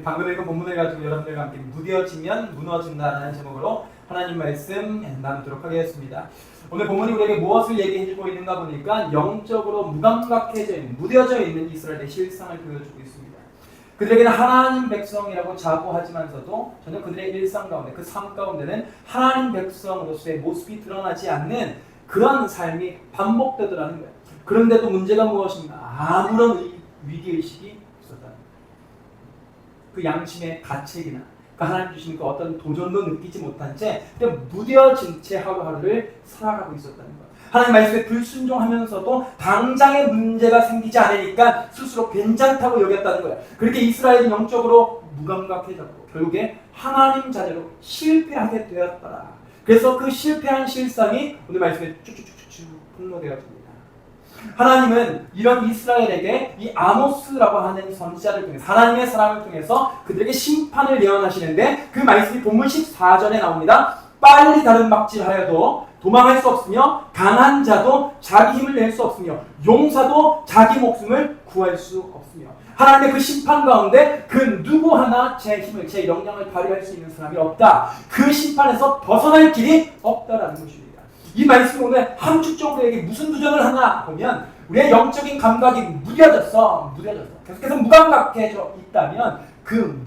방금 읽은 본문을 가지고 여러분들과 함께 무뎌지면 무너진다라는 제목으로 하나님 말씀 나누도록 하겠습니다. 오늘 본문이 우리에게 무엇을 얘기해주고 있는가 보니까 영적으로 무감각해져 있는, 무뎌져 있는 이스라엘의 실상을 보여주고 있습니다. 그들에게는 하나님 백성이라고 자부하지만서도 전혀 그들의 일상 가운데, 그 삶 가운데는 하나님 백성으로서의 모습이 드러나지 않는 그런 삶이 반복되더라는 거예요. 그런데도 문제가 무엇인가? 아무런 위기의식이 없었다는 거예요. 그 양심의 가책이나 그 하나님 주신 그 어떤 도전도 느끼지 못한 채 무뎌진 채 하루하루를 살아가고 있었다는 거예요. 하나님 말씀에 불순종하면서도 당장의 문제가 생기지 않으니까 스스로 괜찮다고 여겼다는 거예요. 그렇게 이스라엘은 영적으로 무감각해졌고 결국에 하나님 자녀로 실패하게 되었더라. 그래서 그 실패한 실상이 오늘 말씀에 쭉쭉쭉쭉 폭로되어집니다. 하나님은 이런 이스라엘에게 이 아모스라고 하는 선지자를 통해서 하나님의 사람을 통해서 그들에게 심판을 예언하시는데 그 말씀이 본문 14절에 나옵니다. 빨리 다른 박질하여도 도망할 수 없으며 강한 자도 자기 힘을 낼 수 없으며 용사도 자기 목숨을 구할 수 없으며 하나님의 그 심판 가운데 그 누구 하나 제 힘을, 제 영향을 발휘할 수 있는 사람이 없다. 그 심판에서 벗어날 길이 없다라는 것입니다. 이 말씀이 오늘 함축적으로 우리에게 무슨 도전을 하나 보면 우리의 영적인 감각이 무뎌졌어. 계속해서 무감각해져 있다면 그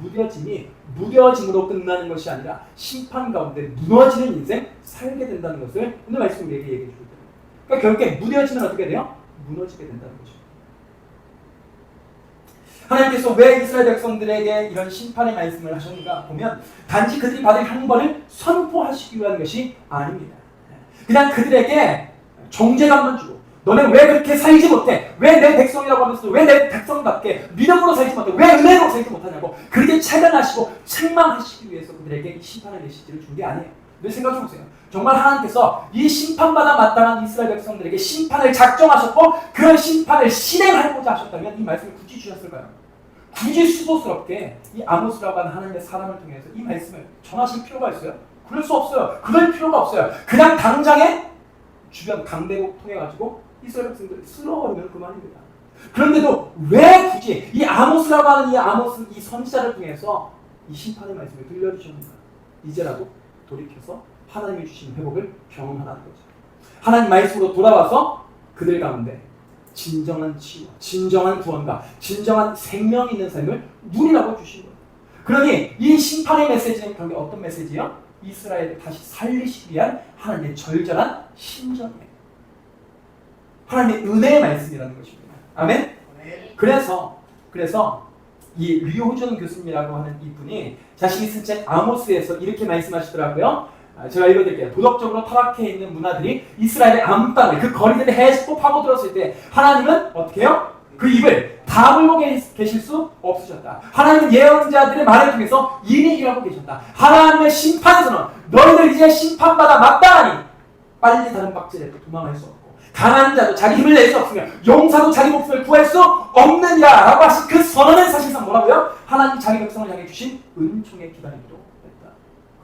무뎌짐으로 끝나는 것이 아니라 심판 가운데 무너지는 인생 살게 된다는 것을 오늘 말씀 우리에게 얘기해 주고 있습니다. 그러니까 결국에 무뎌지면 어떻게 돼요? 무너지게 된다는 것입니다. 하나님께서 왜 이스라엘 백성들에게 이런 심판의 말씀을 하셨는가 보면 단지 그들이 받을 형벌을 선포하시기 위한 것이 아닙니다. 그냥 그들에게 정죄감만 주고 너네 왜 그렇게 살지 못해? 왜 내 백성이라고 하면서도 왜 내 백성답게 믿음으로 살지 못해? 왜 은혜로 살지 못하냐고 그렇게 차단하시고 책망하시기 위해서 그들에게 이 심판의 메시지를 준 게 아니에요. 늘 생각해보세요. 정말 하나님께서 이 심판받아 마땅한 이스라엘 백성들에게 심판을 작정하셨고 그 심판을 실행하고자 하셨다면 이 말씀을 굳이 주셨을까요? 굳이 수고스럽게 이 아모스라고 하는 하나님의 사람을 통해서 이 말씀을 전하실 필요가 있어요? 그럴 수 없어요. 그럴 필요가 없어요. 그냥 당장에 주변 강대국 통해가지고 이스라엘 백성들을 쓸어버리면 그만입니다. 그런데도 왜 굳이 이 아모스라고 하는 이 선지자를 통해서 이 심판의 말씀을 들려주셨는가? 이제라도 돌이켜서 하나님이 주신 회복을 경험하라는 거죠. 하나님 말씀으로 돌아와서 그들 가운데 진정한 치유, 진정한 구원과 진정한 생명 있는 삶을 누리라고 주신 거예요. 그러니 이 심판의 메시지는 결국 어떤 메시지예요? 이스라엘을 다시 살리시기 위한 하나님의 절절한 심정이에요. 하나님의 은혜의 말씀이라는 것입니다. 아멘? 그래서 이 류호준 교수님이라고 하는 이분이 자신이 쓴 책 아모스에서 이렇게 말씀하시더라고요. 제가 읽어드릴게요. 도덕적으로 타락해 있는 문화들이 이스라엘의 안방을, 그 거리들을 해집고 파고들었을 때 하나님은 어떻게 해요? 그 입을 다물고 계실 수 없으셨다. 하나님은 예언자들의 말을 통해서 이미 일하고 계셨다. 하나님의 심판에서는 너희들 이제 심판받아 마땅하니 빨리 다른 박질에도 도망할 수 없고 강한 자도 자기 힘을 낼 수 없으며 용사도 자기 목숨을 구할 수 없느니라 라고 하신 그 선언은 사실상 뭐라고요? 하나님 자기 백성을 향해 주신 은총의 기반이기도 했다.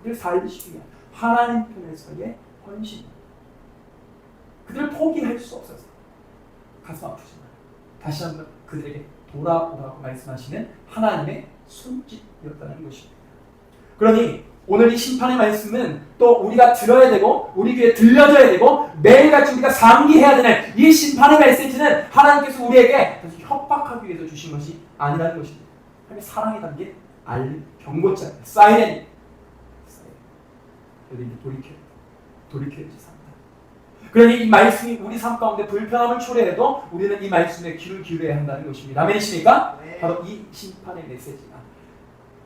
그들 살리시기 위한 하나님 편에서의 헌신. 그들을 포기할 수 없어서 가슴 아프지만 다시 한번 그들에게 돌아오라고 말씀하시는 하나님의 손짓이었다는 것입니다. 그러니 오늘 이 심판의 말씀은 또 우리가 들어야 되고 우리 귀에 들려져야 되고 매일같이 우리가 상기해야 되는 이 심판의 메시지는 하나님께서 우리에게 협박하기 위해서 주신 것이 아니라는 것입니다. 하나님의 사랑이 담긴 알림, 경고장, 사이렌. 우리는 돌이켜야지 산다. 그러니 이 말씀이 우리 삶 가운데 불편함을 초래해도 우리는 이 말씀에 귀를 기울여야 한다는 것입니다. 아멘이십니까? 네. 바로 이 심판의 메시지가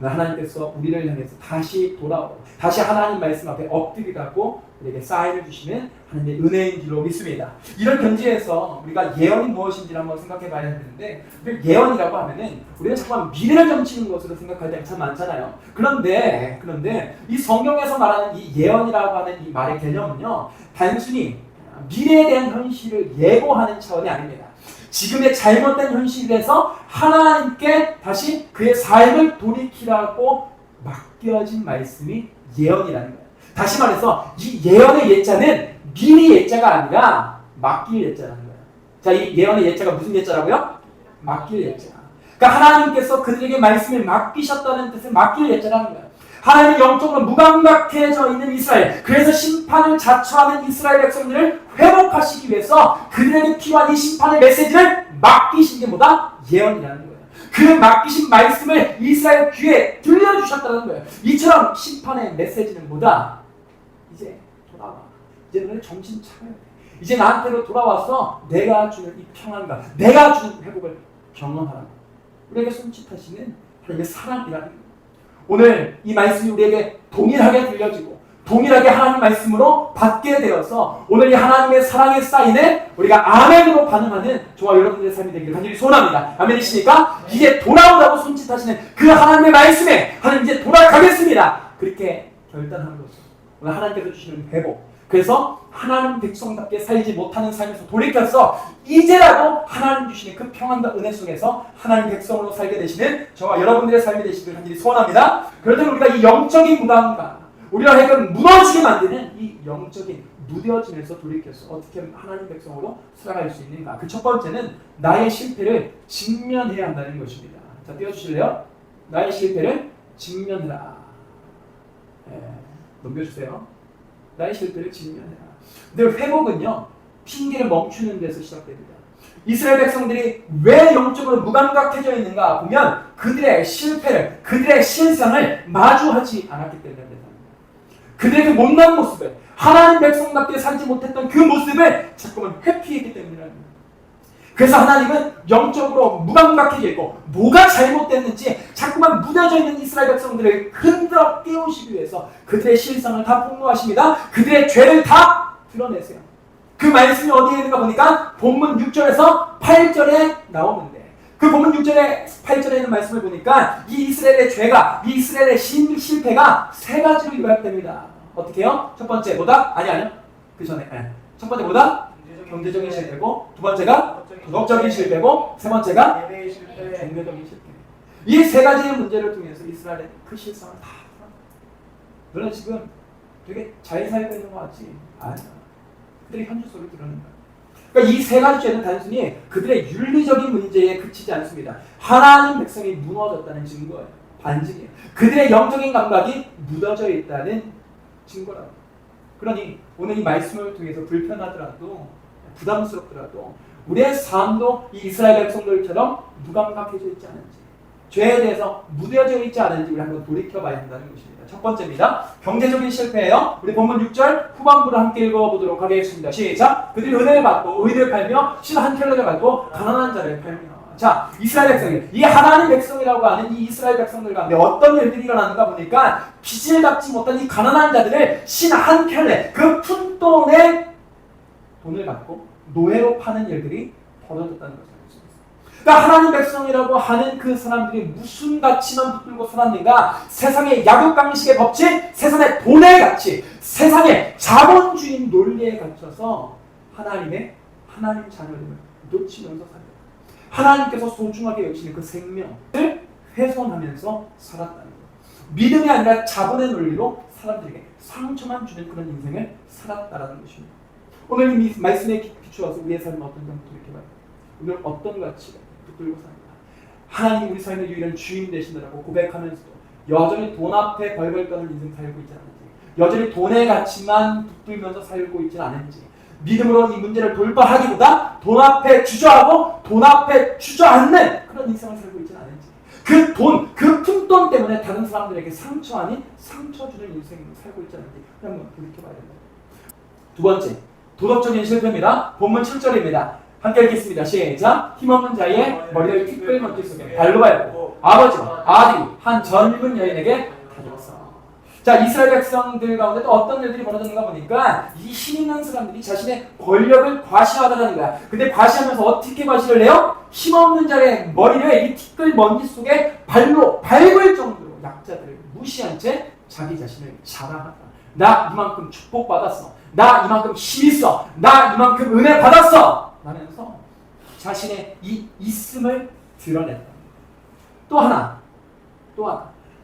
하나님께서 우리를 향해서 다시 돌아오고 다시 하나님 말씀 앞에 엎드리라고 우리에게 사인을 주시는 하나님의 은혜인 줄로 믿습니다. 이런 견지에서 우리가 예언이 무엇인지를 한번 생각해 봐야 되는데 예언이라고 하면은 우리는 자꾸만 미래를 점치는 것으로 생각할 때가 참 많잖아요. 그런데 이 성경에서 말하는 이 예언이라고 하는 이 말의 개념은요 단순히 미래에 대한 현실을 예고하는 차원이 아닙니다. 지금의 잘못된 현실에서 하나님께 다시 그의 삶을 돌이키라고 맡겨진 말씀이 예언이라는 거예요. 다시 말해서 이 예언의 예자는 미리 예자가 아니라 맡길 예자라는 거예요. 자, 이 예언의 예자가 무슨 예자라고요? 맡길 예자. 그러니까 하나님께서 그들에게 말씀을 맡기셨다는 뜻을 맡길 예자라는 거예요. 하나님이 영적으로 무감각해져 있는 이스라엘, 그래서 심판을 자처하는 이스라엘 백성들을 회복하시기 위해서 그들에게 필요한 이 심판의 메시지를 맡기신 게 뭐다? 예언이라는 거예요. 그 맡기신 말씀을 이스라엘 귀에 들려주셨다는 거예요. 이처럼 심판의 메시지는 뭐다? 이제 돌아와. 이제 너네 정신 차려야 돼. 이제 나한테로 돌아와서 내가 주는 이 평안과 내가 주는 회복을 경험하라고. 우리에게 손짓하시는 하나님의 사랑이라는 거예요. 오늘 이 말씀이 우리에게 동일하게 들려지고 동일하게 하나님 말씀으로 받게 되어서 오늘 이 하나님의 사랑의 사인에 우리가 아멘으로 반응하는 저와 여러분들의 삶이 되기를 간절히 소원합니다. 아멘이십니까? 이제 돌아오라고 손짓하시는 그 하나님의 말씀에 하나님 이제 돌아가겠습니다. 그렇게 결단함으로써 오늘 하나님께서 주시는 회복, 그래서 하나님 백성답게 살지 못하는 삶에서 돌이켜서 이제라도 하나님 주시는 그 평안과 은혜 속에서 하나님 백성으로 살게 되시는 저와 여러분들의 삶이 되시기를 간절히 소원합니다. 그럴 때 우리가 이 영적인 무당과 우리가 하여금 무너지게 만드는 이 영적인 무뎌짐에서 돌이켜서 어떻게 하나님 백성으로 살아갈 수 있는가. 그 첫 번째는 나의 실패를 직면해야 한다는 것입니다. 자, 띄워주실래요? 나의 실패를 직면해라. 넘겨주세요. 나의 실패를 직면해라. 근데 회복은요, 핑계를 멈추는 데서 시작됩니다. 이스라엘 백성들이 왜 영적으로 무감각해져 있는가 보면 그들의 실패를, 그들의 실상을 마주하지 않았기 때문에 됩니다. 그들의 그 못난 모습을, 하나님 백성답게 살지 못했던 그 모습을 자꾸만 회피했기 때문이랍니다. 그래서 하나님은 영적으로 무감각해져 있고 뭐가 잘못됐는지 자꾸만 무뎌져 있는 이스라엘 백성들을 흔들어 깨우시기 위해서 그들의 실상을 다 폭로하십니다. 그들의 죄를 다 드러내세요. 그 말씀이 어디에 있는가 보니까 본문 6절에서 8절에 나오는데, 그 본문 6절에 8절에 있는 말씀을 보니까 이 이스라엘의 죄가, 이 이스라엘의 실패가 세 가지로 요약됩니다. 어떻게 해요? 첫 번째 뭐다? 아니요. 그 전에 첫 번째 뭐다? 경제적인 실패고, 두 번째가 도덕적인 실패고, 세 번째가 종교적인 실패. 이 세 가지의 문제를 통해서 이스라엘의 그 실상을 다 너는 지금 되게 잘 살고 있는 것 같지? 아니야. 그들의 현실 속을 드러낸 거야. 그러니까 이 세 가지 죄는 단순히 그들의 윤리적인 문제에 그치지 않습니다. 하나님 백성이 무너졌다는 증거예요. 반증이에요. 그들의 영적인 감각이 묻어져 있다는 증거라고. 그러니 오늘 이 말씀을 통해서 불편하더라도, 부담스럽더라도 우리의 삶도 이 이스라엘 백성들처럼 무감각해져 있지 않은지, 죄에 대해서 무뎌져 있지 않은지 우리 한번 돌이켜봐야 한다는 것입니다. 첫 번째입니다. 경제적인 실패예요. 우리 본문 6절 후반부를 함께 읽어보도록 하겠습니다. 시작! 그들이 은혜를 받고 의를 팔며 실 한 켤레를 받고 가난한 자를 팔며. 자, 이스라엘 백성이, 이 하나님 백성이라고 하는 이 이스라엘 백성들 가운데 어떤 일들이 일어나는가 보니까 빚을 갚지 못한 이 가난한 자들을 실 한 켤레, 그 푼돈에 돈을 받고 노예로 파는 일들이 벌어졌다는 것을 알 수 있습니다. 그러니까 하나님 백성이라고 하는 그 사람들이 무슨 가치만 붙들고 살았는가? 세상의 약육강식의 법칙, 세상의 돈의 가치, 세상의 자본주의 논리에 갇혀서 하나님 자녀들을 놓치면서 살았다. 하나님께서 소중하게 여기시는 그 생명을 훼손하면서 살았다는 거예요. 믿음이 아니라 자본의 논리로 사람들에게 상처만 주는 그런 인생을 살았다라는 것입니다. 오늘 이 말씀에 비추어서 우리의 삶은 어떤 점부터 이렇게 봐요. 오늘 어떤 가치가 붙들고 삽니다. 하나님 우리 삶의 유일한 주인 되시느라고 고백하면서도 여전히 돈 앞에 벌벌 떠는 인생 살고 있지 않은지, 여전히 돈의 가치만 붙들면서 살고 있지 않은지, 믿음으로 이 문제를 돌파하기보다 돈 앞에 주저하고 돈 앞에 주저앉는 그런 인생을 살고 있지 않은지, 그 돈, 그 푼돈 때문에 다른 사람들에게 상처 아닌 상처 주는 인생을 살고 있지 않은지 한번 돌이켜봐야 된다. 두 번째, 도덕적인 실패입니다. 본문 7절입니다. 함께 읽겠습니다. 시작! 힘없는 자의 머리를 티끌 먼지 속에 발로 밟고 아버지와 아들이 한 젊은 여인에게 가졌어. 자, 이스라엘 백성들 가운데 또 어떤 일들이 벌어졌는가 보니까 이 힘 있는 사람들이 자신의 권력을 과시하더라는 거야. 근데 과시하면서 어떻게 과시를 해요? 힘없는 자의 머리를 이 티끌 먼지 속에 발로 밟을 정도로 약자들을 무시한 채 자기 자신을 자랑하다. 나 이만큼 축복받았어. 나 이만큼 힘 있어. 나 이만큼 은혜 받았어. 라면서 자신의 이 있음을 드러냈다. 또 하나.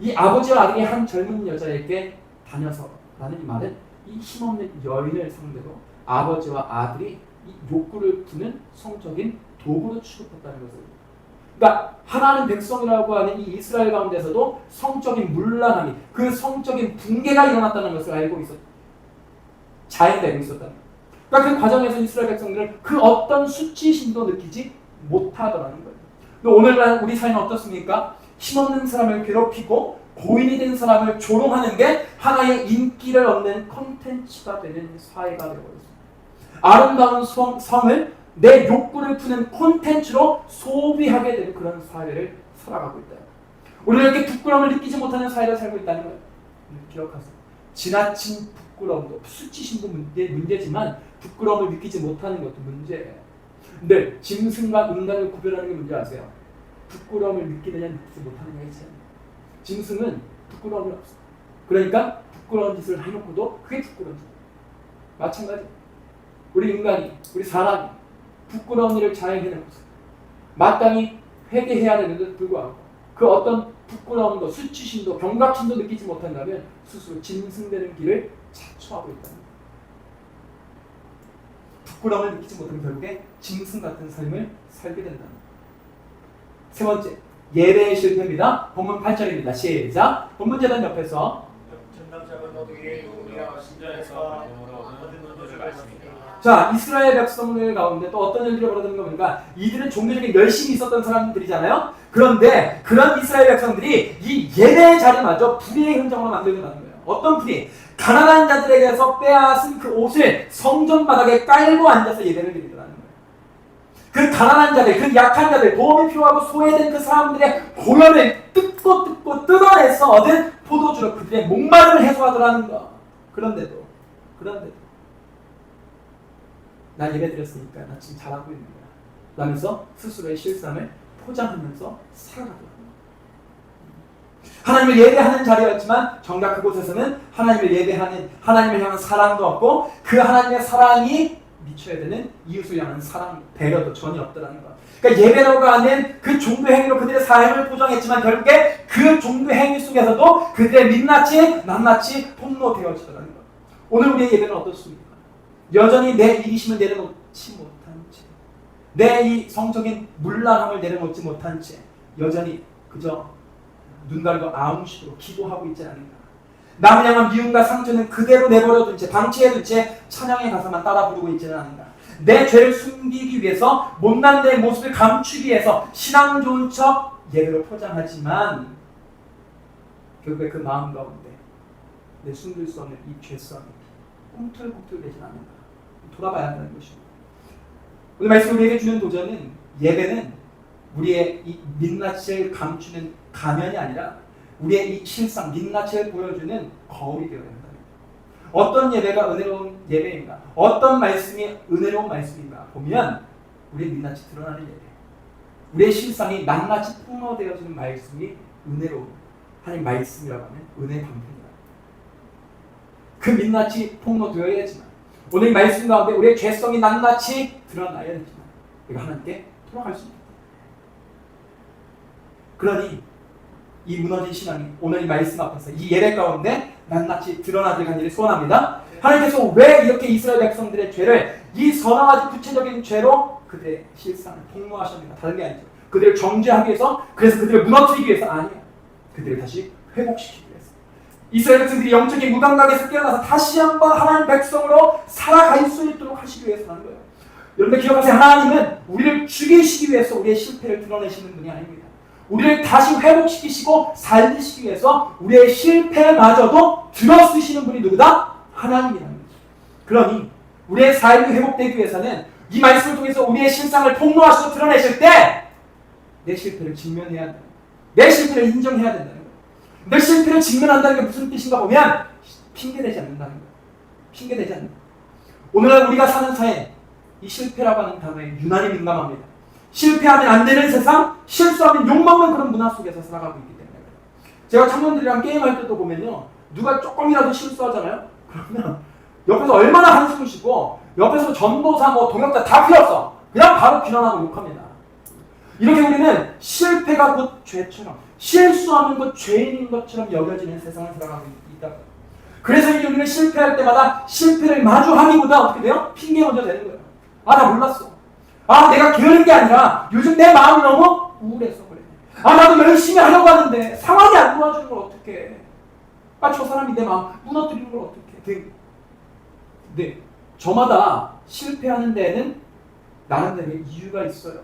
이 아버지와 아들이 한 젊은 여자에게 다녀서 라는 이 말은 이 힘없는 여인을 상대로 아버지와 아들이 이 욕구를 푸는 성적인 도구로 취급했다는 것을. 그러니까 하나님 백성이라고 하는 이 이스라엘 가운데서도 성적인 문란함이, 그 성적인 붕괴가 일어났다는 것을 알고 있었다. 자행되고 있었다. 그러니까 그 과정에서 이스라엘 백성들은 그 어떤 수치심도 느끼지 못하더라는 거예요. 오늘날 우리 사회는 어떻습니까? 힘없는 사람을 괴롭히고 고인이 된 사람을 조롱하는 게 하나의 인기를 얻는 콘텐츠가 되는 사회가 되어버렸습니다. 아름다운 성을 내 욕구를 푸는 콘텐츠로 소비하게 되는 그런 사회를 살아가고 있다. 우리는 이렇게 부끄러움을 느끼지 못하는 사회를 살고 있다는 걸 기억하세요. 지나친 부끄러움도, 수치심도 문제지만 부끄러움을 느끼지 못하는 것도 문제예요. 근데 짐승과 인간을 구별하는 게 문제 아세요? 부끄러움을 느끼느냐 느끼지 못하느냐의 차이입니다. 짐승은 부끄러움이 없어. 그러니까 부끄러운 짓을 해놓고도 그게 부끄러운 짓. 마찬가지. 우리 인간이, 우리 사람이 부끄러운 일을 자행해놓고서 마땅히 회개해야 되는데도 불구하고 그 어떤 부끄러움도, 수치심도, 경각심도 느끼지 못한다면 스스로 짐승되는 길을 자초하고 있다는 거예요. 부끄러움을 느끼지 못하면 결국에 짐승 같은 삶을 살게 된다는 거예요. 세 번째, 예배의 실패입니다. 본문 8절입니다. 시작. 본문제단 옆에서 자, 이스라엘 백성들 가운데 또 어떤 일들이 벌어지는 겁니까? 이들은 종교적인 열심이 있었던 사람들이잖아요. 그런데 그런 이스라엘 백성들이 이 예배의 자리마저 불의의 현장으로 만들어가는 거예요. 어떤 불의? 가난한 자들에게서 빼앗은 그 옷을 성전 바닥에 깔고 앉아서 예배를 드리더라는 거예요. 그 가난한 자들, 그 약한 자들, 도움이 필요하고 소외된 그 사람들의 고열을 뜯고 뜯어내서 얻은 포도주로 그들의 목마름을 해소하더라는 거. 그런데도 나 예배 드렸으니까 나 지금 잘하고 있는 거야 라면서 스스로의 실상을 포장하면서 살아가더라고요. 하나님을 예배하는 자리였지만 정작 그곳에서는 하나님을 예배하는, 하나님을 향한 사랑도 없고 그 하나님의 사랑이 미쳐야 되는 이웃을 향한 사랑, 배려도 전혀 없더라는 것. 그러니까 예배라고 하는 그 종교 행위로 그들의 삶을 포장했지만 결국에 그 종교 행위 속에서도 그들의 민낯이 낱낱이 폭로되어지더라는 것. 오늘 우리의 예배는 어떻습니까? 여전히 내 이기심을 내려놓지 못한 채, 내 이 성적인 문란함을 내려놓지 못한 채 여전히 그저 눈 가리고 아웅식으로 기도하고 있지 않은가. 남을 향한 미움과 상처는 그대로 내버려둔 채, 방치해둔 채 찬양의 가사만 따라 부르고 있지는 않은가. 내 죄를 숨기기 위해서, 못난 내 모습을 감추기 위해서 신앙 좋은 척 예배로 포장하지만 결국에 그 마음 가운데 내 숨길 수 없는 이 죄성이 꿈틀꿈틀대지 않는가. 돌아봐야 한다는 것입니다. 오늘 말씀 우리에게 주는 도전은, 예배는 우리의 이 민낯을 감추는 가면이 아니라 우리의 이 실상, 민낯을 보여주는 거울이 되어야 한다. 어떤 예배가 은혜로운 예배인가? 어떤 말씀이 은혜로운 말씀인가? 보면 우리의 민낯이 드러나는 예배, 우리의 실상이 낱낱이 폭로되어지는 말씀이 은혜로운 하나님 말씀이라고 하면 은혜의 방편이다. 그 민낯이 폭로되어야지만, 오늘 이 말씀 가운데 우리의 죄성이 낱낱이 드러나야 되지만 우리가 하나님께 돌아갈 수 있다. 그러니 이 무너진 신앙이 오늘 이 말씀 앞에서 이 예배 가운데 낱낱이 드러나길 간절히 소원합니다. 하나님께서 왜 이렇게 이스라엘 백성들의 죄를 이 서너 가지 구체적인 죄로 그들의 실상을 폭로하셨는가? 다른 게 아니죠. 그들을 정죄하기 위해서, 그래서 그들을 무너뜨리기 위해서 아니야. 그들을 다시 회복시키기 위해서. 이스라엘 백성들이 영적인 무감각에서 깨어나서 다시 한번 하나님 백성으로 살아갈 수 있도록 하시기 위해서 하는 거예요. 여러분들 기억하세요. 하나님은 우리를 죽이시기 위해서 우리의 실패를 드러내시는 분이 아닙니다. 우리를 다시 회복시키시고 살리시기 위해서 우리의 실패마저도 들어쓰시는 분이 누구다? 하나님이라는 거죠. 그러니 우리의 삶이 회복되기 위해서는 이 말씀을 통해서 우리의 실상을 폭로하시고 드러내실 때 내 실패를 직면해야 한다. 내 실패를 인정해야 된다는 거예요. 내 실패를 직면한다는 게 무슨 뜻인가 보면 핑계대지 않는다는 거예요. 핑계대지 않는다. 오늘날 우리가 사는 사회, 이 실패라고 하는 단어에 유난히 민감합니다. 실패하면 안 되는 세상, 실수하면 욕먹는 그런 문화 속에서 살아가고 있기 때문에. 제가 청년들이랑 게임할 때도 보면요, 누가 조금이라도 실수하잖아요? 그러면 옆에서 얼마나 한숨을 쉬고 옆에서 전도사, 동역자 다 필요 없어. 그냥 바로 비난하고 욕합니다. 이렇게 우리는 실패가 곧 죄처럼, 실수하면 곧 죄인인 것처럼 여겨지는 세상을 살아가고 있다. 그래서 이제 우리는 실패할 때마다 실패를 마주하기보다 어떻게 돼요? 핑계 먼저 대는 거예요. 아, 나 몰랐어. 아, 내가 게으른 게 아니라 요즘 내 마음이 너무 우울해서 그래. 나도 열심히 하려고 하는데 상황이 안 도와주는 걸 어떡해. 저 사람이 내 마음 무너뜨리는 걸 어떡해. 근데 저마다 실패하는 데에는 나름대로의 이유가 있어요.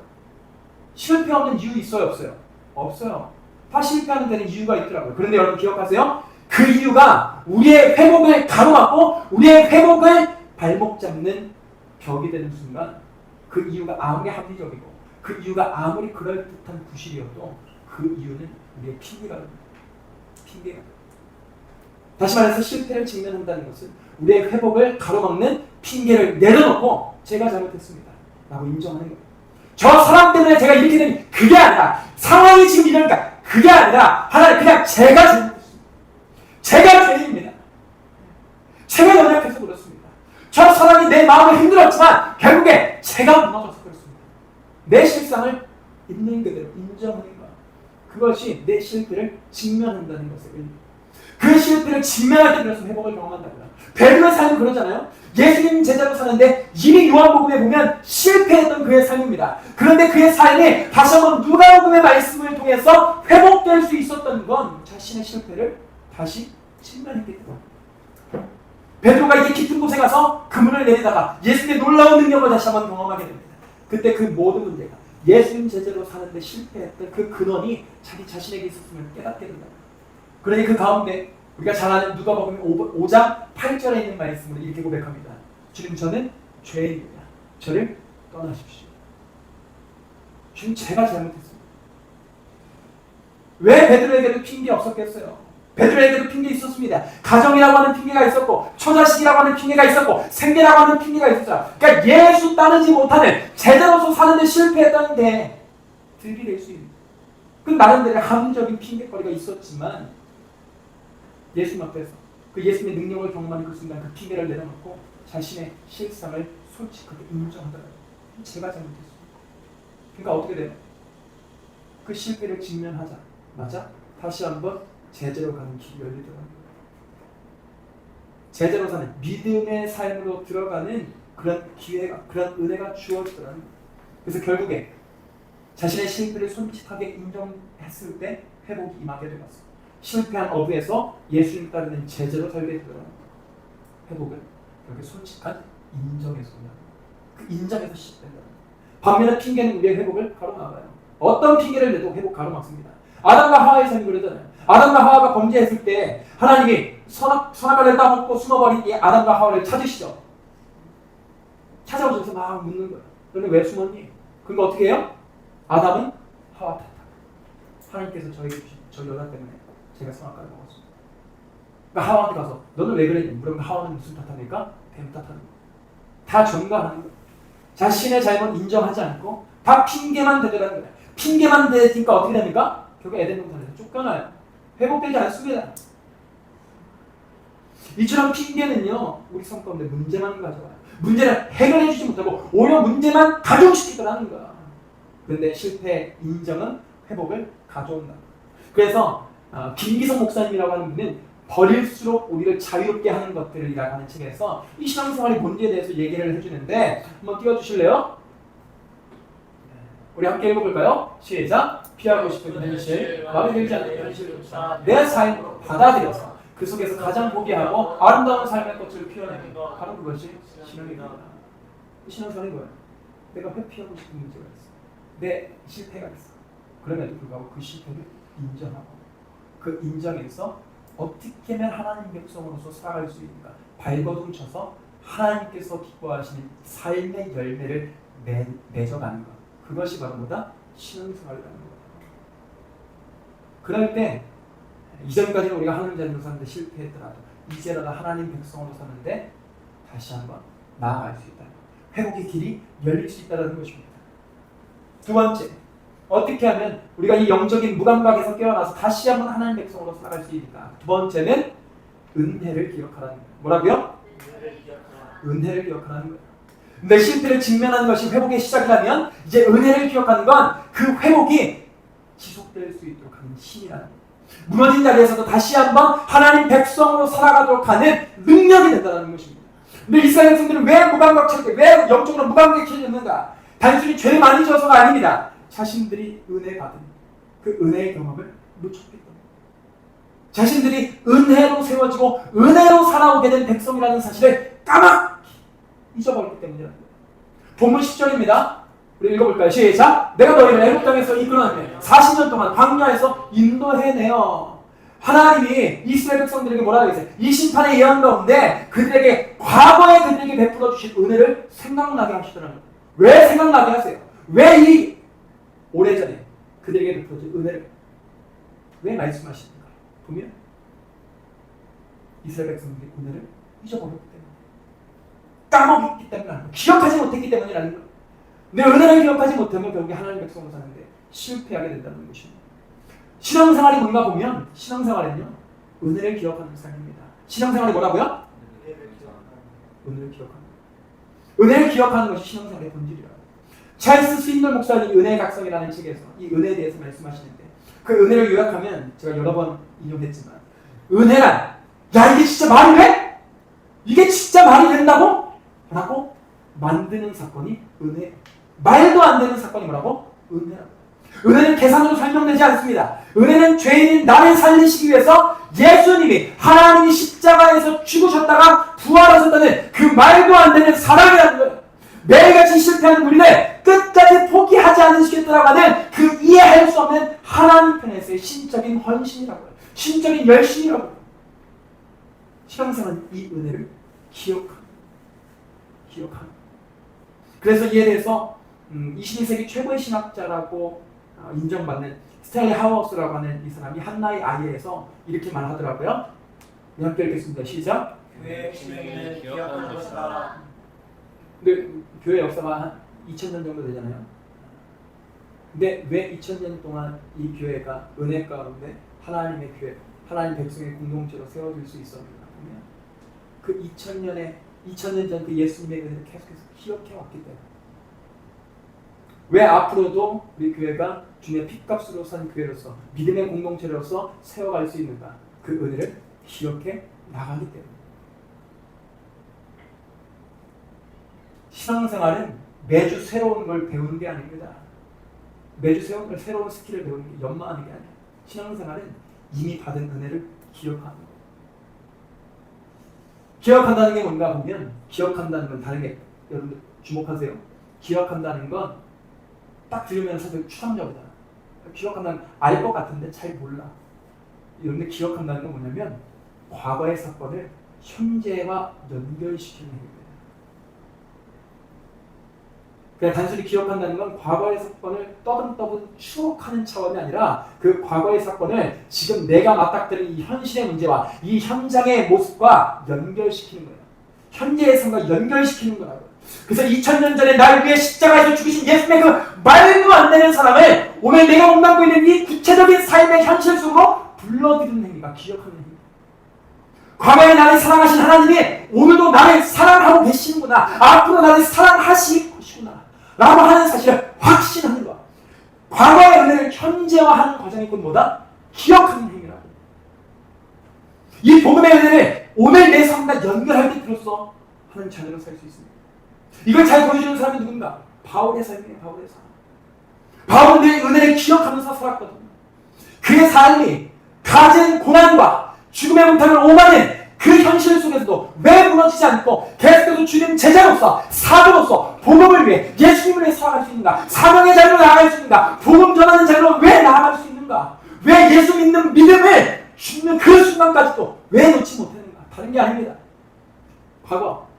실패 없는 이유 있어요, 없어요? 없어요. 다 실패하는 데는 이유가 있더라고요. 그런데 여러분 기억하세요? 그 이유가 우리의 회복을 가로막고 우리의 회복을 발목 잡는 벽이 되는 순간 그 이유가 아무리 합리적이고 그 이유가 아무리 그럴듯한 구실이어도 그 이유는 우리의 핑계가 됩니다. 핑계가. 다시 말해서 실패를 직면한다는 것은 우리의 회복을 가로막는 핑계를 내려놓고 제가 잘못했습니다 라고 인정하는 거예요. 저 사람 때문에 제가 이렇게 된 그게 아니라 상황이 지금 이러니까 그게 아니라 하나님 그냥 제가 잘못했습니다. 제가 죄인입니다. 제가 연약해서 그렇습니다. 저 사람이 내 마음을 힘들었지만 결국에 제가 무너져서 그렇습니다. 내 실상을 있는 그대로 인정하는 것, 그것이 내 실패를 직면한다는 것의 의미입니다. 그 실패를 직면할 때 비로소 회복을 경험한다고요. 베드로의 삶은 그러잖아요. 예수님 제자로 사는데 이미 요한복음에 보면 실패했던 그의 삶입니다. 그런데 그의 삶이 다시 한번 누가복음의 말씀을 통해서 회복될 수 있었던 건 자신의 실패를 다시 직면했기 때문에. 베드로가 이제 깊은 곳에 가서 그물을 내리다가 예수님의 놀라운 능력을 다시 한번 경험하게 됩니다. 그때 그 모든 문제가 예수님 제자로 사는데 실패했던 그 근원이 자기 자신에게 있었음을 깨닫게 된다. 그러니 그 가운데 우리가 잘 아는 누가복음 5장 8절에 있는 말씀으로 이렇게 고백합니다. 주님, 저는 죄인입니다. 저를 떠나십시오. 주님, 제가 잘못했습니다. 왜 베드로에게도 핑계 없었겠어요? 베드로에게도 핑계 있었습니다. 가정이라고 하는 핑계가 있었고, 처자식이라고 하는 핑계가 있었고, 생계라고 하는 핑계가 있었죠. 그러니까 예수 따르지 못하는 제자로서 사는데 실패했다는 게 들이댈 수 있는 그 나름대로 합리적인 핑계거리가 있었지만 예수님 앞에서 그 예수님의 능력을 경험하는 그 순간 그 핑계를 내려놓고 자신의 실상을 솔직하게 인정하더라고요. 제가 잘못했습니다. 그러니까 어떻게 돼요? 그 실패를 직면하자마자 다시 한번 제자로 가는 길이 열리더라고요. 제자로 사는 믿음의 삶으로 들어가는 그런 기회가, 그런 은혜가 주어지더라고요. 그래서 결국에 자신의 실패를 솔직하게 인정했을 때 회복이 임하게 되었어요. 실패한 어부에서 예수님 따르는 제자로 살게 되더라고요. 회복은 그렇게 솔직한 인정에서 그 인정에서 시작된다. 반면에 핑계는 우리의 회복을 가로막아요. 어떤 핑계를 내도 회복 가로막습니다. 아담과 하와의 삶이 그러잖아요. 아담과 하와가 범죄했을 때 하나님이 선악과를 따먹고 숨어버린 이 아담과 하와를 찾으시죠. 찾아오셔서 막 묻는 거예요. 너는 왜 숨었니? 그러니까 어떻게 해요? 아담은 하와 탓하고 하나님께서 저에게 주신 저 여자 때문에 제가 선악과를 먹었습니다. 그러니까 하와한테 가서 너는 왜 그랬니? 물으면 하와는 무슨 탓합니까? 뱀 탓하는 거예요. 다 전가하는 거예요. 자신의 잘못 인정하지 않고 다 핑계만 대더라는 거예요. 핑계만 대니까 어떻게 됩니까? 결국 에덴 동산에서 쫓겨나요. 회복되지 않습니다. 이처럼 핑계는요, 우리 삶 가운데 문제만 가져와요. 문제를 해결해 주지 못하고 오히려 문제만 가중시키더라는 거야. 그런데 실패 인정은 회복을 가져온다. 그래서 김기성 목사님이라고 하는 분은 버릴수록 우리를 자유롭게 하는 것들이라고 하는 책에서 이 신앙생활의 본질에 대해서 얘기를 해주는데 한번 띄워주실래요? 우리 함께 읽어볼까요? 시작! 피하고 싶은 현실, 마음에 들지 않는 현실조차 내 삶으로 받아들여서 그 속에서 가장 포기하고 아름다운 삶의 꽃을 피워내는 것, 바로 그것이 신앙입니다. 신앙생활이 뭐예요? 내가 회피하고 싶은 문제가 있어. 내 실패가 있어. 그럼에도 불구하고 그 실패를 인정하고 그 인정에서 어떻게 하면 하나님 백성으로서 살아갈 수 있는가 발버둥 쳐서 하나님께서 기뻐하시는 삶의 열매를 맺어가는 것, 그것이 바로 뭐다? 신앙생활이라는 거다. 그럴 때 이전까지는 우리가 하나님 자녀로 사는데 실패했더라도 이제라도 하나님 백성으로 사는데 다시 한번 나아갈 수 있다. 회복의 길이 열릴 수 있다는 것입니다. 두 번째, 어떻게 하면 우리가 이 영적인 무감각에서 깨어나서 다시 한번 하나님 백성으로 살아갈 수 있을까? 두 번째는 은혜를 기억하라는 거예요. 뭐라고요? 은혜를 기억하라는 거예요. 내 실패를 직면하는 것이 회복의 시작이라면 이제 은혜를 기억하는 건 그 회복이 지속될 수 있도록 하는 힘이라는 거예요. 무너진 자리에서도 다시 한번 하나님 백성으로 살아가도록 하는 능력이 된다는 것입니다. 근데 이스라엘 백성들은 왜 무감각해졌는가? 왜 영적으로 무감각해졌는가? 단순히 죄를 많이 지어서가 아닙니다. 자신들이 은혜 받은 그 은혜의 경험을 놓쳤기 때문에, 자신들이 은혜로 세워지고 은혜로 살아오게 된 백성이라는 사실을 까맣게 잊어버렸기 때문이라는 거예요. 본문 10절입니다. 우리 읽어볼까요? 시작! 내가 너희를 애굽 땅에서 이끌어내며 40년 동안 광야에서 인도해내어. 하나님이 이스라엘 백성들에게 뭐라고 했어요? 이 심판의 예언 가운데 그들에게 과거에 그들에게 베풀어 주신 은혜를 생각나게 하시더라고요. 왜 생각나게 하세요? 왜 이 오래전에 그들에게 베풀어 준 은혜를 왜 말씀하십니까? 보면 이스라엘 백성들이 은혜를 잊어버렸기 때문에, 까먹었기 때문에, 기억하지 못했기 때문이라는 거예요. 근데 은혜를 기억하지 못하면 결국에 하나님의 백성으로 사는데 실패하게 된다는 것입니다. 신앙생활이 뭔가 보면 신앙생활은요, 은혜를 기억하는 삶입니다. 신앙생활이 뭐라고요? 은혜를 기억하는 것. 은혜를 기억하는 것이 신앙생활의 본질이라고. 찰스 스윈돌 목사님이 은혜의 각성이라는 책에서 이 은혜에 대해서 말씀하시는데, 그 은혜를 요약하면 제가 여러 번 인용했지만, 은혜란, 야 이게 진짜 말이 돼? 이게 진짜 말이 된다고? 라고 만드는 사건이 은혜. 말도 안 되는 사건이 뭐라고? 은혜라고. 은혜는 계산으로 설명되지 않습니다. 은혜는 죄인인 나를 살리시기 위해서 예수님이, 하나님이 십자가에서 죽으셨다가 부활하셨다는 그 말도 안 되는 사랑이라는 거예요. 매일같이 실패하는 우리를 끝까지 포기하지 않으시겠다라고 하는 그 이해할 수 없는 하나님 편에서의 신적인 헌신이라고요. 신적인 열심이라고요. 신앙생활은 이 은혜를 기억합니다. 그래서 이에 대해서 21세기 최고의 신학자라고 인정받는 스탠리 하워스라고 하는 이 사람이 한나의 아이에서 이렇게 말하더라고요. 함께 읽겠습니다. 시작. 교회의 기능은 기억하는 것이다. 근데 교회 역사가 한 2000년 정도 되잖아요. 근데 왜 2000년 동안 이 교회가 은혜 가운데 하나님의 교회, 하나님 백성의 공동체로 세워질 수 있었는가 보면 그 2000년 전 그 예수님의 은혜를 계속해서 기억해 왔기 때문에, 왜 앞으로도 우리 교회가 주님의 핏값으로 산 교회로서 믿음의 공동체로서 세워갈 수 있는가? 그 은혜를 기억해 나가기 때문에. 신앙생활은 매주 새로운 걸 배우는 게 아닙니다. 매주 새로운 스킬을 배우는 게 연마하는 게 아니에요. 신앙생활은 이미 받은 은혜를 기억하는 거예요. 기억한다는 게 뭔가 보면, 기억한다는 건 다른 게, 여러분들 주목하세요. 기억한다는 건 딱 들으면 사실 추상적이잖아. 기억한다는 건 알 것 같은데 잘 몰라. 여러분들 기억한다는 건 뭐냐면 과거의 사건을 현재와 연결시키는 행위입니다. 그냥 단순히 기억한다는 건 과거의 사건을 떠듬떠듬 추억하는 차원이 아니라 그 과거의 사건을 지금 내가 맞닥뜨린 이 현실의 문제와 이 현장의 모습과 연결시키는 거예요. 현재의 삶과 연결시키는 거라고요. 그래서 2000년 전에 날 위해 십자가에서 죽으신 예수님의 그 말도 안 되는 사람을 오늘 내가 몸담고 있는 이 구체적인 삶의 현실 속으로 불러들이는 행위가 기억하는 행위입니다. 과거에 나를 사랑하신 하나님이 오늘도 나를 사랑하고 계시는구나, 앞으로 나를 사랑하실 것이구나 라고 하는 사실을 확신하는 것. 과거의 은혜를 현재화하는 과정이 곧 뭐다? 기억하는 행위라고. 이 복음의 은혜를 오늘 내 삶과 연결할 때 비로소 하나님 자녀로 살 수 있습니다. 이걸 잘 보여주는 사람이 누군가? 바울의 삶이에요. 바울의 삶. 바울은 늘 은혜를 기억하면서 살았거든요. 그의 삶이 가진 고난과 죽음의 문턱을 오가는 그 현실 속에서도 왜 무너지지 않고 계속해서 주님 제자로서, 사도로서 복음을 위해, 예수님을 위해 살아갈 수 있는가? 사명의 자리로 나아갈 수 있는가? 복음 전하는 자리로 왜 나아갈 수 있는가? 왜 예수 믿는 믿음을 죽는 그 순간까지도 왜 놓지 못했는가? 다른 게 아닙니다. 과거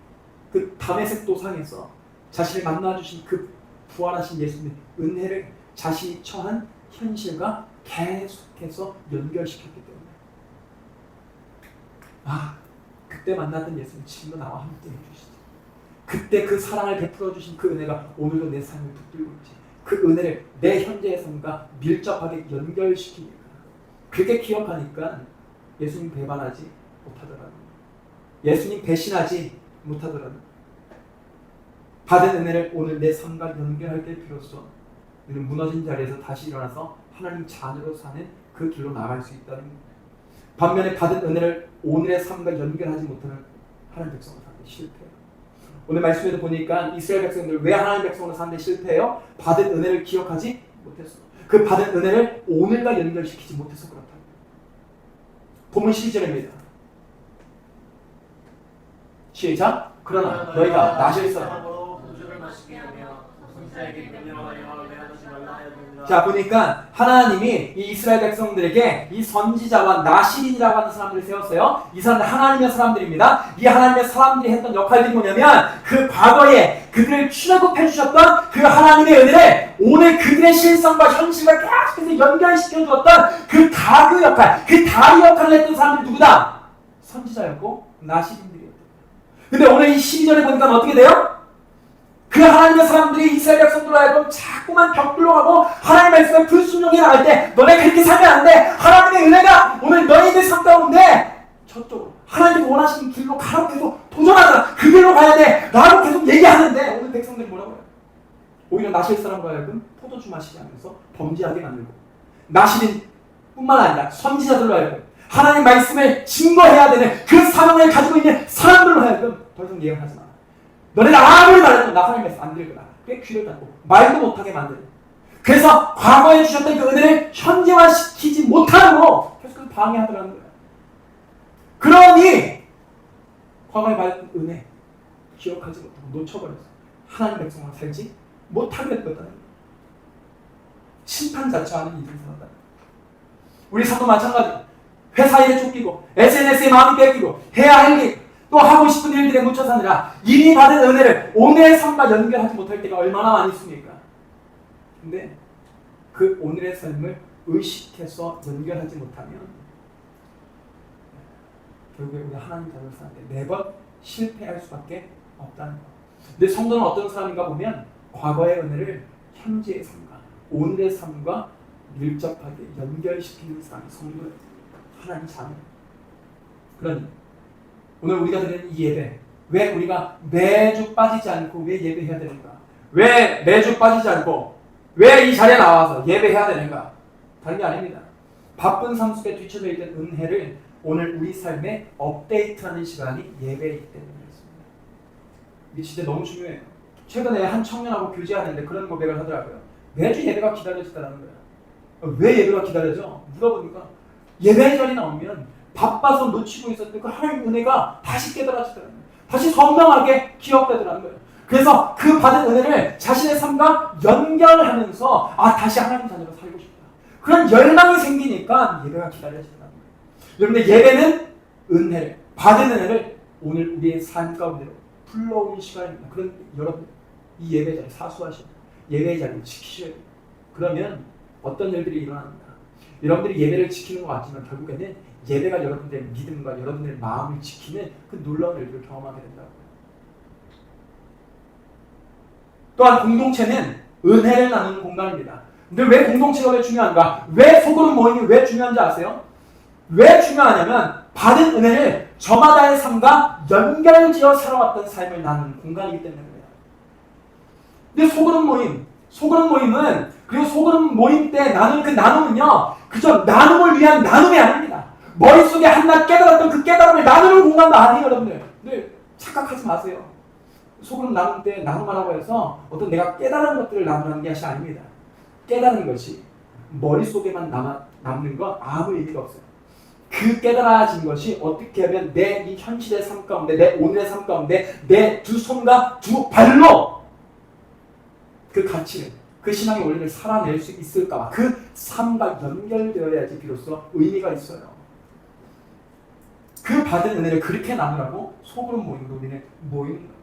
그 다메섹 도상에서 자신을 만나주신 그 부활하신 예수님의 은혜를 자신이 처한 현실과 계속해서 연결시켰기 때문에, 그때 만났던 예수님 지금도 나와 함께 해주시지. 그때 그 사랑을 베풀어 주신 그 은혜가 오늘도 내 삶을 붙들고 있지. 그 은혜를 내 현재의 삶과 밀접하게 연결시키니까, 그렇게 기억하니까 예수님 배반하지 못하더라고요. 예수님 배신하지 못하더라고요. 받은 은혜를 오늘 내 삶과 연결할 때 비로소 우리는 무너진 자리에서 다시 일어나서 하나님 자녀로 사는 그 길로 나아갈 수 있다는 겁니다. 반면에 받은 은혜를 오늘의 삶과 연결하지 못하는 하나님 백성으로 사는데 실패해요. 오늘 말씀에도 보니까 이스라엘 백성들 왜 하나님 백성으로 사는데 실패해요? 받은 은혜를 기억하지 못했어. 그 받은 은혜를 오늘과 연결시키지 못해서 그렇다. 본문 12절입니다. 시작. 그러나 너희가 나실 사람. 자, 보니까 하나님이 이 이스라엘 백성들에게 이 선지자와 나실인이라고 하는 사람들을 세웠어요. 이 사람들 하나님의 사람들입니다. 이 하나님의 사람들이 했던 역할이 뭐냐면 그 과거에 그들을 출애굽해 주셨던 그 하나님의 은혜를 오늘 그들의 실상과 현실과 계속해서 연결시켜 주었던 그 다그 역할, 그 다리 역할을 했던 사람들이 누구다? 선지자였고 나실인들이었다. 근데 오늘 이 12절에 보니까 어떻게 돼요? 그 하나님의 사람들이 이스라엘 백성들로 하여금 자꾸만 벽돌로 가고 하나님의 말씀에 불순종해 나갈 때 너네 그렇게 살면 안 돼. 하나님의 은혜가 오늘 너희들 삶 가운데 저쪽으로 하나님이 원하시는 길로 가라고 계속 도전하잖아. 그 길로 가야 돼 라고 계속 얘기하는데 오늘 백성들이 뭐라고 해요? 오히려 나실 사람과 하여금 포도주 마시게 하면서 범죄하게 만들고 나실인 뿐만 아니라 선지자들로 하여금 하나님 말씀을 증거해야 되는 그 사명을 가지고 있는 사람들로 하여금 더 이상 예언하지 마. 너네는 아무리 말해도 나 하나님 말씀 안 들거나 꽤 귀를 닫고 말도 못하게 만드는. 그래서 과거에 주셨던 그 은혜를 현재화시키지 못하므로 계속 방해하더라는 거예요. 그러니 과거에 받은 은혜 기억하지 못하고 놓쳐버려서 하나님 백성으로 살지 못하게 됐다는 거예요. 심판 자처하는 일을 살았다. 우리 삶도 마찬가지. 회사 일에 쫓기고 SNS에 마음이 뺏기고 해야 할 일 또 하고 싶은 일들에 묻혀 사느라 이미 받은 은혜를 오늘의 삶과 연결하지 못할 때가 얼마나 많이 있습니까? 근데 그 오늘의 삶을 의식해서 연결하지 못하면 결국에 우리 하나님 자녀를 사는데 매번 실패할 수밖에 없다는 것. 근데 성도는 어떤 사람인가 보면 과거의 은혜를 현재의 삶과 오늘의 삶과 밀접하게 연결시키는 사람이 성도예요. 하나님 자녀. 그러니 오늘 우리가 드리는 이 예배, 왜 우리가 매주 빠지지 않고 왜 예배해야 되는가? 왜 매주 빠지지 않고 왜 이 자리에 나와서 예배해야 되는가? 다른 게 아닙니다. 바쁜 삶 속에 뒤쳐져 있던 은혜를 오늘 우리 삶에 업데이트하는 시간이 예배이기 때문에 그렇습니다. 이 진짜 너무 중요해요. 최근에 한 청년하고 교제하는데 그런 고백을 하더라고요. 매주 예배가 기다려지다라는 거예요. 왜 예배가 기다려져? 물어보니까 예배 자리 나오면 바빠서 놓치고 있었던 그 하나님 은혜가 다시 깨달아지더라는 거예요. 다시 선명하게 기억되더라는 거예요. 그래서 그 받은 은혜를 자신의 삶과 연결하면서 다시 하나님 자녀로 살고 싶다. 그런 열망이 생기니까 예배가 기다려지더라는 거예요. 여러분들 예배는 은혜를, 받은 은혜를 오늘 우리의 삶 가운데로 불러오는 시간입니다. 그런 여러분 이 예배 자리 사수하시고 예배 자리를 지키셔야 돼요. 그러면 어떤 일들이 일어납니다. 여러분들이 예배를 지키는 것 같지만 결국에는 예배가 여러분들의 믿음과 여러분들의 마음을 지키는 그 놀라운 일들을 경험하게 된다고요. 또한 공동체는 은혜를 나누는 공간입니다. 근데 왜 공동체가 왜 중요한가? 왜 소그룹 모임이 왜 중요한지 아세요? 왜 중요하냐면 받은 은혜를 저마다의 삶과 연결지어 살아왔던 삶을 나누는 공간이기 때문에 그래요. 근데 소그룹 모임은 그리고 소그룹 모임 때 나누는 그 나눔은요 그저 나눔을 위한 나눔이 아닙니다. 머릿속에 한낱 깨달았던 그 깨달음을 나누는 공간도 아니에요, 여러분들. 근데 착각하지 마세요. 소그룹 나눌 때 나눔하라고 해서 어떤 내가 깨달은 것들을 나누는 것이 아닙니다. 깨달은 것이 머릿속에만 남는 건 아무 의미가 없어요. 그 깨달아진 것이 어떻게 하면 내 이 현실의 삶 가운데, 내 오늘의 삶 가운데 내 두 손과 두 발로 그 가치를, 그 신앙의 원리를 살아낼 수 있을까? 그 삶과 연결되어야지 비로소 의미가 있어요. 그 받은 은혜를 그렇게 나누라고 소그룹 모임으로 우리는 모이는 거예요.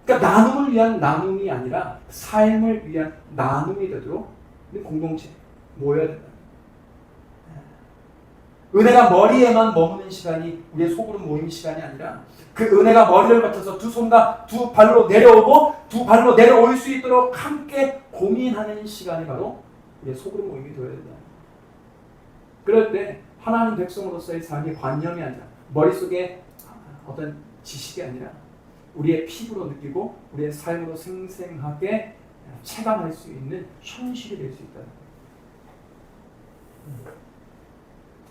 그러니까 나눔을 위한 나눔이 아니라 삶을 위한 나눔이 되도록 공동체 모여야 된다. 은혜가 머리에만 머무는 시간이 우리의 소그룹 모임 시간이 아니라 그 은혜가 머리를 거쳐서 두 손과 두 발로 내려오고 두 발로 내려올 수 있도록 함께 고민하는 시간이 바로 우리의 소그룹 모임이 되어야 된다. 그럴 때 하나님 백성으로서의 삶이 관념이 아니라 머릿속에 어떤 지식이 아니라 우리의 피부로 느끼고 우리의 삶으로 생생하게 체감할 수 있는 현실이 될 수 있다는 거예요.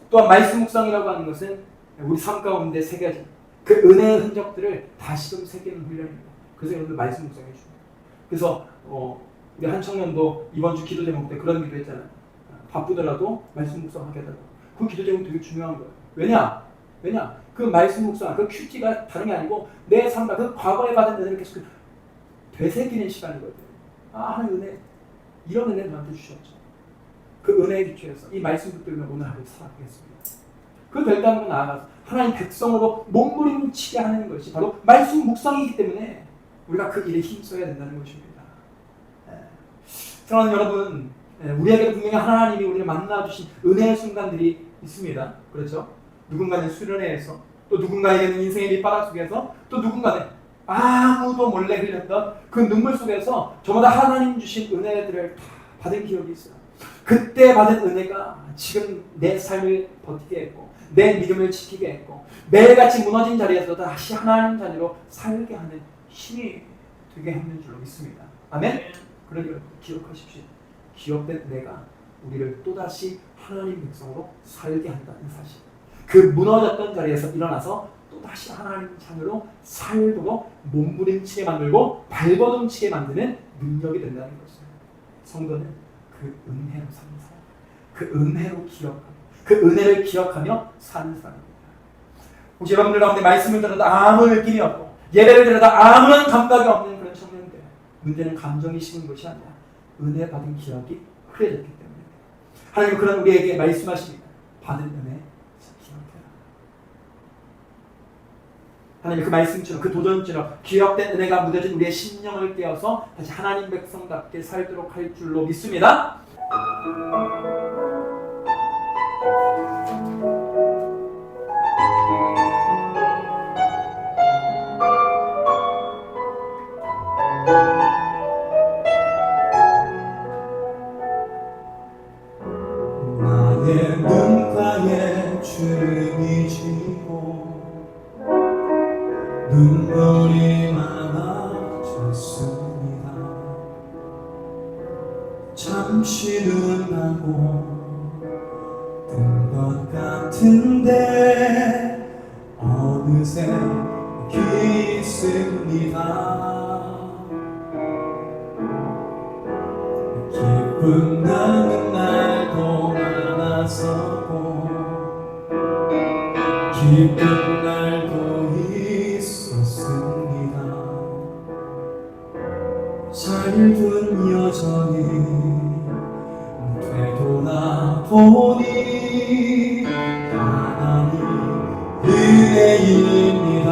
또한 말씀 묵상이라고 하는 것은 우리 삶 가운데 새겨진 그 은혜의 흔적들을 다시금 새기는 훈련입니다. 그래서 여러분들 말씀 묵상해 주십니다. 그래서 우리 한 청년도 이번 주 기도 제목 때 그런 기도 했잖아요. 바쁘더라도 말씀 묵상하게 해달라고. 그 기도 제목 되게 중요한 거예요. 왜냐? 그 말씀 묵상, 그 큐티가 다른 게 아니고 내 삶과 그 과거에 받은 은혜를 계속 되새기는 시간이거든요. 하나님 은혜, 이런 은혜 저한테 주셨죠. 그 은혜에 기초해서 이 말씀 붙들면 오늘 하루 살아가겠습니다. 그 결단으로 나아가서 하나님 백성으로 몸부림치게 하는 것이 바로 말씀 묵상이기 때문에 우리가 그 일에 힘써야 된다는 것입니다. 사랑하는 여러분, 우리에게 분명히 하나님이 우리를 만나주신 은혜의 순간들이 있습니다. 그렇죠? 누군가는 수련회에서, 또 누군가에게는 인생의 밑바닥 속에서, 또 누군가는 아무도 몰래 흘렸던 그 눈물 속에서 저마다 하나님 주신 은혜들을 다 받은 기억이 있어요. 그때 받은 은혜가 지금 내 삶을 버티게 했고 내 믿음을 지키게 했고 매일같이 무너진 자리에서 다시 하나님 자녀로 살게 하는 힘이 되게 했는 줄로 믿습니다. 아멘? 그러니 기억하십시오. 기억된 은혜가 우리를 또다시 하나님 백성으로 살게 한다는 사실. 그 무너졌던 자리에서 일어나서 또다시 하나님 자녀로 살도록 몸부림치게 만들고 발버둥치게 만드는 능력이 된다는 것입니다. 성도는 그 은혜로 사는 사람, 그 은혜로 기억하고 그 은혜를 기억하며 사는 사람입니다. 혹시 여러분들 가운데 말씀을 들어도 아무 느낌이 없고 예배를 들어도 아무런 감각이 없는 그런 청년들, 문제는 감정이 식은 것이 아니라 은혜 받은 기억이 흐려졌기 때문입니다. 하나님은 그런 우리에게 말씀하십니다. 받은 은혜 기억해라. 하나님 그 말씀처럼 그 도전처럼 기억된 은혜가 묻어진 우리의 심령을 깨어서 다시 하나님 백성답게 살도록 할 줄로 믿습니다. 나의 눈가에 주름이 지고 눈물이 많아졌습니다. 잠시 눈 감고 뜬 것 같은데 어느새 여기 있습니다. 기쁜 나는 날도 많았었고 기쁜 날도 있었습니다. 삶은 여전히 되돌아보니 하나님 은혜입니다.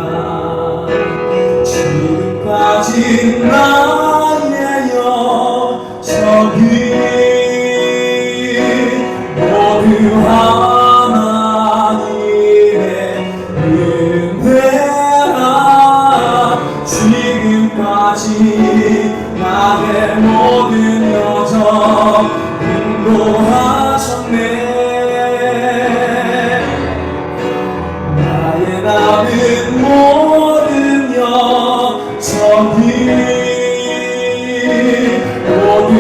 지금까지 나의 여정이 모두 하나님의 은혜라. 지금까지 나의 모든 여정 인도하셨네. 나의 남은 모든 여정이 모두